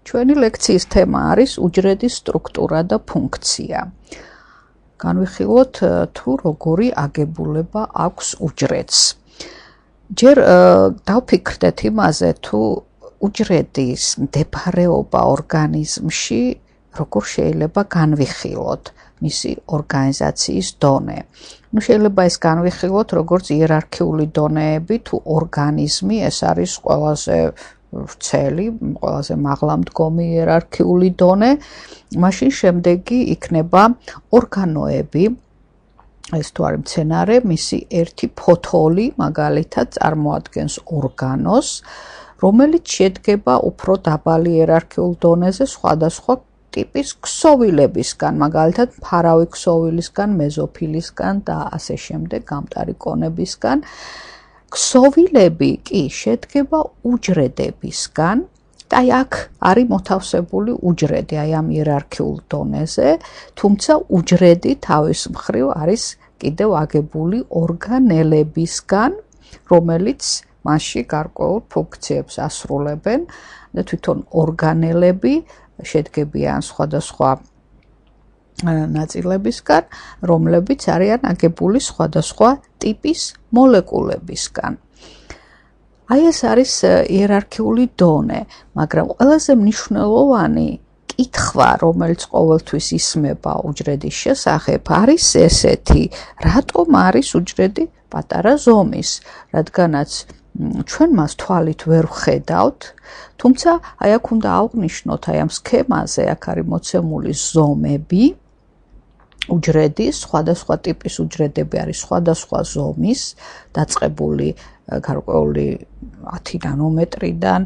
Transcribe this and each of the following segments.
ჩვენი ლექციის თემა არის უჯრედის სტრუქტურა და ფუნქცია. განვიხილოთ თუ როგორი აგებულება აქვს უჯრედს. ჯერ დავფიქრდეთ იმაზე თუ უჯრედის მდებარეობა ორგანიზმში როგორ შეიძლება განვიხილოთ მისი ორგანიზაციის დონე. შეიძლება ეს განვიხილოთ როგორც იერარქიული დონეები თუ ორგანიზმი ეს არის ყველაზე ვრცელი, ყველაზე მაღლამდგომი იერარქიული დონე, მაშინ შემდეგი იქნება ორგანოები, ეს თუ არის მცენარე, მისი ერთი ფოთოლი მაგალითად წარმოადგენს ორგანოს, რომელიც შედგება უფრო დაბალი იერარქიულ დონეზე სხვადასხვა ტიპის ქსოვილებისგან, მაგალითად მფარავი ქსოვილისგან, მეზოფილისგან და ასე შემდეგ გამტარი კონებისგან. ქსოვილები კი შედგება უჯრედებისგან და აქ არის მოთავსებული უჯრედი, აი ამ იერარქიულ დონეზე, თუმცა უჯრედი თავის მხრივ არის კიდევ აგებული ორგანელებისგან, რომელიც მასში გარკვეულ ფუნქციებს ასრულებენ და თვითონ ორგანელები შედგებიან სხვადასხვა ნაწილებისგან, რომლებიც არიან აგებული სხვადასხვა ტიპის მოლეკულებისგან. აი ეს არის იერარქიული დონე, მაგრამ ყველაზე მნიშვნელოვანი კითხვა, რომელიც ყოველთვის ისმება უჯრედის შესახებ, არის ესეთი, რატომ არის უჯრედი პატარა ზომის, რადგანაც ჩვენ მას თვალით ვერ ვხედავთ, თუმცა აი აქ უნდა აღვნიშნოთ აი ამ სქემაზე, აქ არის მოცემული ზომები, უჯრედის, სხვადასხვა ტიპის უჯრედები არის სხვადასხვა ზომის, დაწყებული გარკვეული 10 ნანომეტრიდან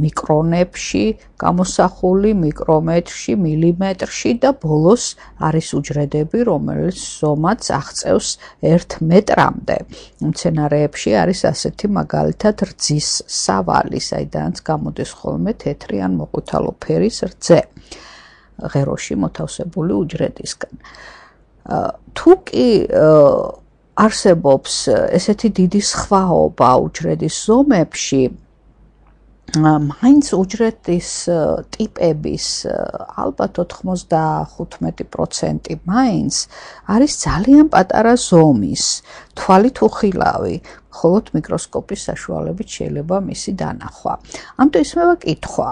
მიკრონებში, გამოსახული მიკრომეტრში, მილიმეტრში და ბოლოს არის უჯრედები, რომელიც ზომაც აღწევს 1 მეტრამდე. მცენარეებში არის ასეთი მაგალითად რძის სავალი, საიდანაც გამოდის ხოლმე თეთრი ან მოყვითალო ფერის რძე. ღეროში მოთავსებული უჯრედისგან. თუ კი არსებობს ესეთი დიდი სხვაობა უჯრედის ზომებში, მაინც უჯრედის ტიპების ალბათ 95% მაინც არის ძალიან პატარა ზომის, თვალით უხილავი, მხოლოდ მიკროსკოპის საშუალებით შეიძლება მისი დანახვა. ამიტომ ისმევა კითხვა.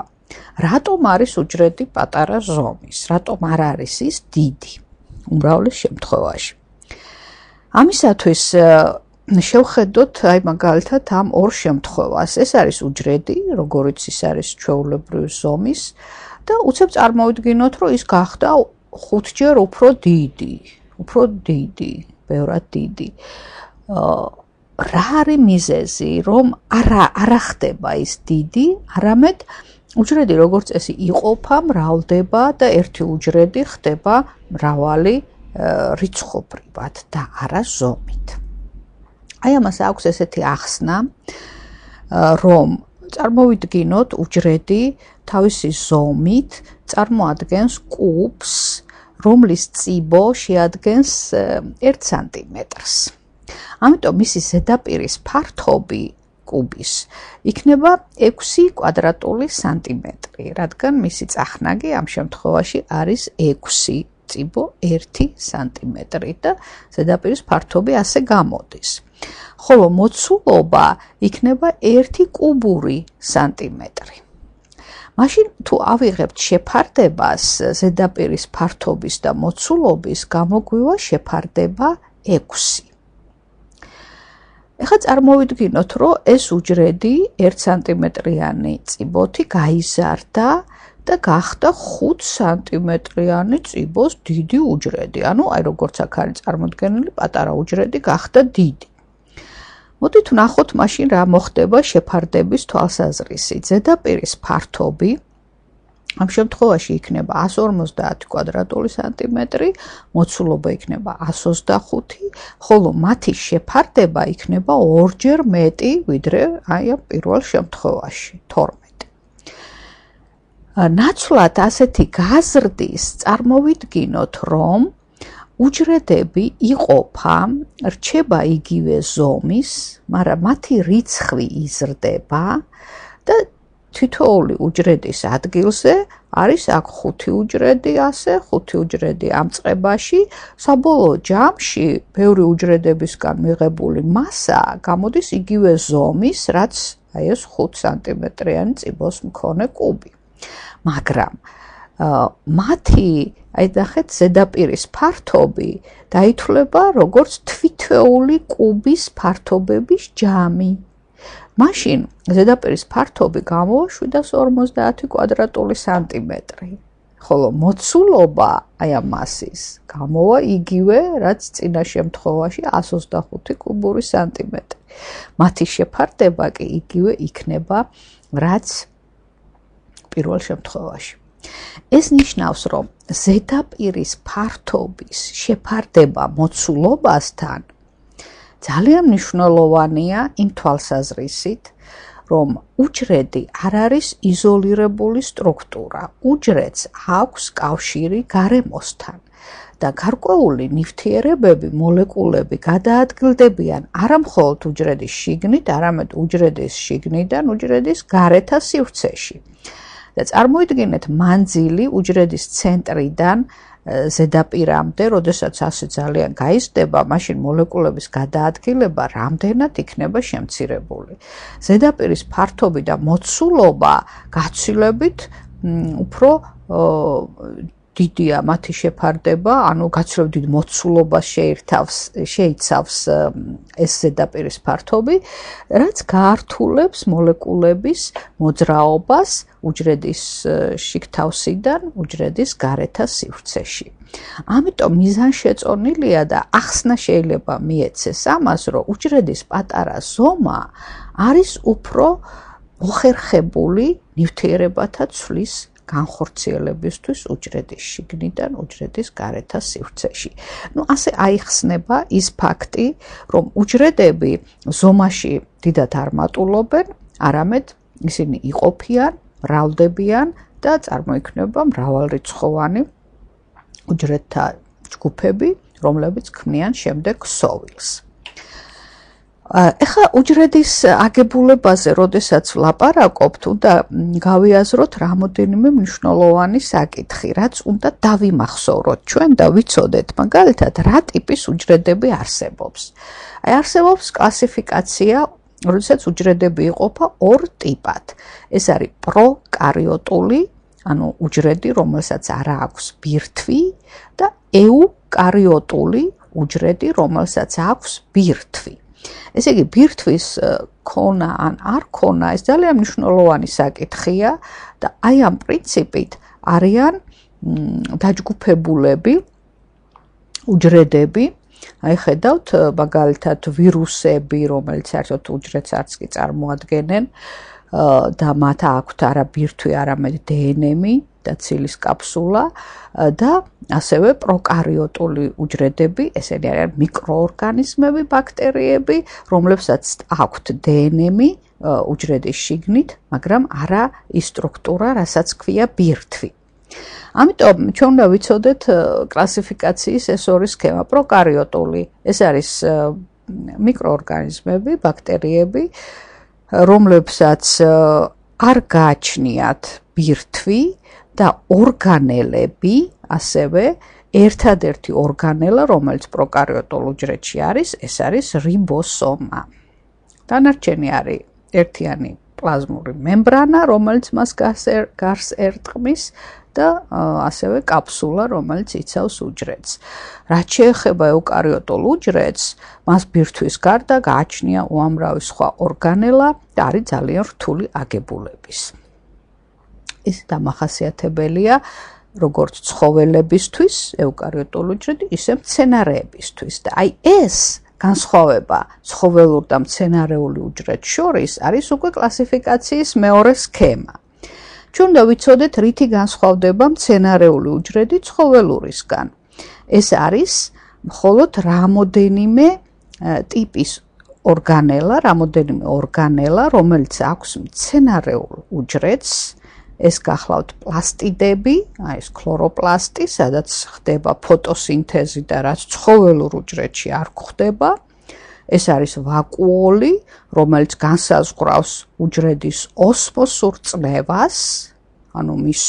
რატომ არის უჯრედი პატარა ზომის? რატომ არ არის ის დიდი? უმრავლეს შემთხვევაში. ამისათვის შევხედოთ აი მაგალითად ამ ორ შემთხვევას. ეს არის უჯრედი, როგორიც ის არის ჩვეულებრივი ზომის და უცებ წარმოვიდგინოთ, რომ ის გახდა 5-ჯერ უფრო დიდი, ბევრად დიდი. რა არის მიზეზი, რომ არ ხდება ის დიდი, არამედ უჯრედი როგორც წესი იყოფა, მრავლდება და ერთი უჯრედი ხდება მრავალი რიცხობრივად და არა ზომით. აი ამას აქვს ესეთი ახსნა, რომ წარმოვიდგინოთ უჯრედი თავისი ზომით წარმოადგენს კუბს, რომლის წიბო შეადგენს 1 სანტიმეტრს. ამიტომ მისი ზედაპირის ფართობი კუბის იქნება 6 კვადრატული სანტიმეტრი, რადგან მისი წახნაგი ამ შემთხვევაში არის 6 წიბო 1 სანტიმეტრი და ზედაპირის ფართობი ასე გამოდის. ხოლო მოცულობა იქნება 1 კუბური სანტიმეტრი. მაშინ თუ ავიღებთ შეფარდებას ზედაპირის ფართობის და მოცულობის, გამოგვივა შეფარდება 6. ეხლა წარმოვიდგინოთ, რომ ეს უჯრედი 1 სანტიმეტრიანი წიბოთი გაიზარდა და გახდა 5 სანტიმეტრიანი წიბოს დიდი უჯრედი. ანუ აი როგორც აქ არის წარმოდგენილი, პატარა უჯრედი გახდა დიდი. მოდით ვნახოთ მაშინ რა მოხდება შეფარდების თვალსაზრისით. ზედაპირის ფართობი ამ შემთხვევაში იქნება 150 კვადრატული სანტიმეტრი, მოცულობა იქნება 125, ხოლო მათი შეფარდება იქნება 2-ჯერ მეტი, ვიდრე აი ამ პირველ შემთხვევაში, 12. ნაცვლად ასეთი გაზრდის წარმოვიდგინოთ, რომ უჯრედები იყოფა, რჩება იგივე ზომის, მაგრამ მათი რიცხვი იზრდება და თითოეული უჯრედის ადგილზე არის აქ 5 უჯრედი ასე, 5 უჯრედი ამ წყებაში, საბოლოო ჯამში ბევრი უჯრედებისგან მიღებული მასა გამოდის იგივე ზომის, რაც აი ეს 5 სანტიმეტრიანი წიბოს მქონე კუბი. მაგრამ მათი აი ნახეთ ზედაპირის ფართობი დაითვლება როგორც თვითეული კუბის ფართობების ჯამი. მაშინ ზედაპირის ფართობი გამოვა 750 კვადრატული სანტიმეტრი. ხოლო მოცულობა აი ამ მასის გამოვა იგივე, რაც წინა შემთხვევაში 125 კუბური სანტიმეტრი. მათი შეფარდება კი იგივე იქნება, რაც პირველ შემთხვევაში. ეს ნიშნავს, რომ ზედაპირის ფართობის შეფარდება მოცულობასთან ძალიან მნიშვნელოვანია იმ თვალსაზრისით, რომ უჯრედი არ არის იზოლირებული სტრუქტურა. უჯრედს აქვს კავშირი გარემოსთან და გარკვეული ნივთიერებები, მოლეკულები გადაადგილდებიან არა მხოლოდ უჯრედის შიგნით, არამედ უჯრედის შიგნიდან უჯრედის გარეთა სივრცეში. და წარმოიდგინეთ მანძილი უჯრედის ცენტრიდან ზედაპირამდე, როდესაც ასე ძალიან გაიზრდება, მაშინ მოლეკულების გადაადგილება რამდენად იქნება შემცირებული. ზედაპირის ფართობი და მოცულობა გაცილებით უფრო დიდია მათი შეფარდება, ანუ გაცილებით დიდ მოცულობას შეიცავს ეს ზედაპირის ფართობი, რაც გაართულებს მოლეკულების მოძრაობას უჯრედის შიგთავსიდან უჯრედის გარეთა სივრცეში. ამიტომ მიზანშეწონილია და ახსნა შეიძლება მიეცეს ამას, რომ უჯრედის პატარა ზომა არის უფრო მოხერხებული ნივთიერებათა ცვლის განხორციელებისთვის უჯრედის შიგნიდან უჯრედის გარეთა სივრცეში. ასე აიხსნება ის ფაქტი, რომ უჯრედები ზომაში დიდად არ მატულობენ, არამედ ისინი იყოფიან, მრავლდებიან და წარმოიქმნება მრავალრიცხოვანი უჯრედთა ჯგუფები, რომლებიც ქმნიან შემდეგ ქსოვილს. ეხლა უჯრედის აგებულებაზე, როდესაც ვლაპარაკობთ, უნდა გავიაზროთ რამოდენიმე მნიშვნელოვანი საკითხი, რაც უნდა დავიმახსოვროთ ჩვენ და ვიცოდეთ, მაგალითად, რა ტიპის უჯრედები არსებობს. არსებობს კლასიფიკაცია, როდესაც უჯრედები იყოფა ორ ტიპად. ეს არის პროკარიოტული, ანუ უჯრედი, რომელსაც არ აქვს ბირთვი და ეუკარიოტული უჯრედი, რომელსაც აქვს ბირთვი. ესე იგი, ბირთვის ქონა ან არ ქონა, ეს ძალიან მნიშვნელოვანი საკითხია და აი ამ პრინციპით არიან დაჯგუფებულები უჯრედები. აი ხედავთ, მაგალითად, ვირუსები, რომელიც საერთოდ უჯრედს არც კი წარმოადგენენ და მათ აქვთ არა ბირთვი, არამედ დნმ და ცილის კაფსულა და ასევე პროკარიოტული უჯრედები, ესენი არიან მიკროორგანიზმები, ბაქტერიები, რომლებსაც აქვთ დნმ უჯრედის შიგნით, მაგრამ არა ის სტრუქტურა, რასაც ქვია ბირთვი. ამიტომ ჩვენ უნდა ვიცოდეთ კლასიფიკაციის ეს ორი სქემა. პროკარიოტული, ეს არის მიკროორგანიზმები, ბაქტერიები, რომლებსაც არ გააჩნიათ ბირთვი და ორგანელები, ასევე ერთადერთი ორგანელა, რომელიც პროკარიოტულ უჯრედში არის, ეს არის რიბოსომა. დანარჩენი არის ერთიანი პლაზმური მემბრანა, რომელიც მას გარს ერტყმის და ასევე კაფსულა, რომელიც იცავს უჯრედს. რაც შეეხება ეუკარიოტულ უჯრედს, მას ბირთვის გარდა გააჩნია უამრავი სხვა ორგანელა და არის ძალიან რთული აგებულების. ის დამახასიათებელია როგორც ცხოველებისთვის, ეუკარიოტულ უჯრედი, ისე მცენარეებისთვის და აი ეს განსხვავება ცხოველურ და მცენარეული უჯრედს შორის არის უკვე კლასიფიკაციის მეორე სქემა. ჩვენ უნდა ვიცოდეთ, რითი განსხვავდება მცენარეული უჯრედი ცხოველურისგან. ეს არის მხოლოდ რამოდენიმე ტიპის ორგანელა, რომელიც აქვს მცენარეულ უჯრედს. ეს გახლავთ პლასტიდები, აი ეს ქლოროპლასტი, სადაც ხდება ფოტოსინთეზი და რაც ცხოველურ უჯრედში არ გვხდება. ეს არის ვაკუოლი, რომელიც განსაზღვრავს უჯრედის ოსმოსურ წნევას, ანუ მის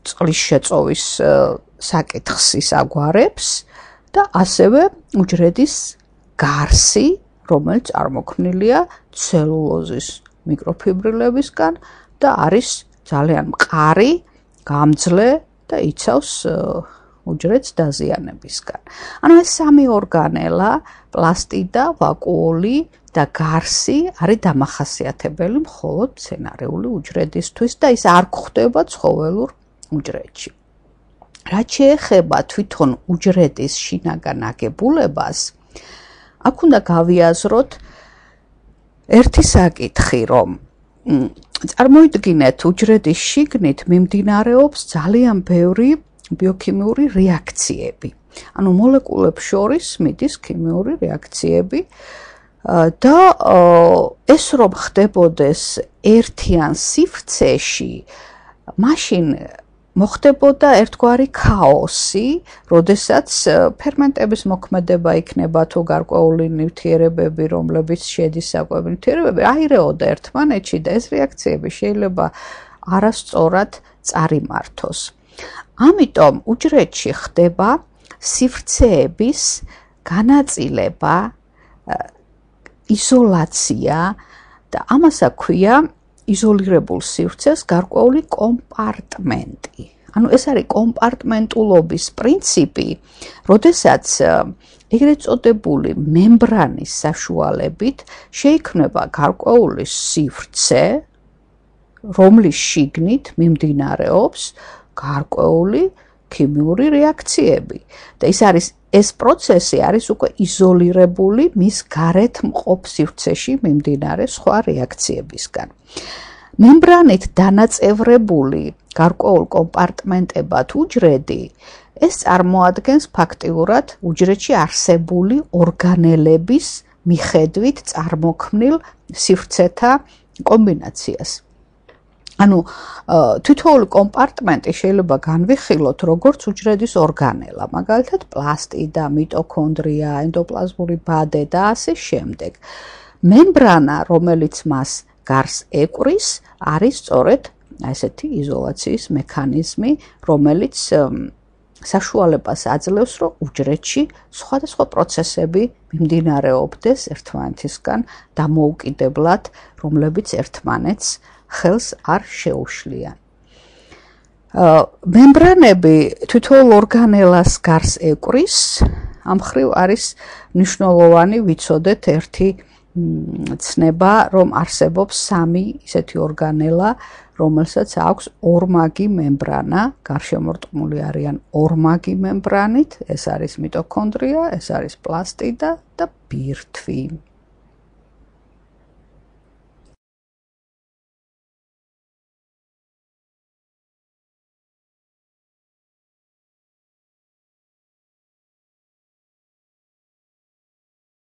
წყლის შეწოვის საკითხს ისაგვარებს და ასევე უჯრედის გარსი, რომელიც წარმოქმნილია ცელულოზის მიკროფიბრილებისგან და არის ძალიან მყარი, გამძლე და იცავს უჯრედს დაზიანებისგან. ანუ ეს სამი ორგანელა, პლასტიდა, ვაკუოლი და გარსი არის დამახასიათებელი მხოლოდ მცენარეული უჯრედისთვის და ის არ გვხვდება ცხოველურ უჯრედში. რაც შეეხება თვითონ უჯრედის შინაგან აგებულებას, აქ უნდა გავიაზროთ ერთი საკითხი, რომ წარმოიდგინეთ, უჯრედის შიგნით მიმდინარეობს ძალიან ბევრი ბიოქიმიური რეაქციები. ანუ მოლეკულებს შორის მიდის ქიმიური რეაქციები და ეს რომ ხდებოდეს ერთიან სივრცეში, მაშინ მოხდებოდა ერთგვარი ქაოსი, როდესაც ფერმენტების მოქმედება იქნება თუ გარკვეული ნივთიერებები, რომლებიც შედის საკვები ნივთიერებები, აირეოდა ერთმანეთში და ეს რეაქციები შეიძლება არასწორად წარიმართოს. ამიტომ უჯრედში ხდება სივრცეების განაწილება, იზოლაცია და ამას აქვია იზოლირებულ სივრცეს გარკვეული კომპარტმენტი. ანუ ეს არის კომპარტმენტულობის პრინციპი, როდესაც ეგრეთ წოდებული მემბრანის საშუალებით შეიქმნება გარკვეული სივრცე, რომლის შიგნით მიმდინარეობს გარკვეული ქიმიური რეაქციები. და ეს პროცესი არის უკვე იზოლირებული მის გარეთ მყოფ სივრცეში მიმდინარე სხვა რეაქციებისგან. მემბრანით დანაწევრებული გარკვეულ კომპარტმენტებად უჯრედი, ეს წარმოადგენს ფაქტიურად უჯრედში არსებული ორგანელების მიხედვით წარმოქმნილ სივრცეთა კომბინაციას. ანუ თითოეული კომპარტმენტი შეიძლება განვიხილოთ როგორც უჯრედის ორგანელა, მაგალითად პლასტიდა, მიტოქონდრია, ენდოპლაზმური ბადე და ასე შემდეგ. მემბრანა, რომელიც მას გარს ეკვრის, არის სწორედ ესეთი იზოლაციის მექანიზმი, რომელიც საშუალებას აძლევს, რომ უჯრედში სხვადასხვა პროცესები მიმდინარეობდეს ერთმანეთისგან დამოუკიდებლად, რომლებიც ერთმანეთს ხელს არ შეუშლიან. მემბრანები თითოეულ ორგანელას გარს ეკვრის, ამ ხრივ არის მნიშვნელოვანი ვიცოდეთ ერთი ცნება, რომ არსებობს სამი ისეთი ორგანელა, რომელსაც აქვს ორმაგი მემბრანა, გარშემორტყმული არიან ორმაგი მემბრანით, ეს არის მიტოქონდრია, ეს არის პლასტიდა და ბირთვი.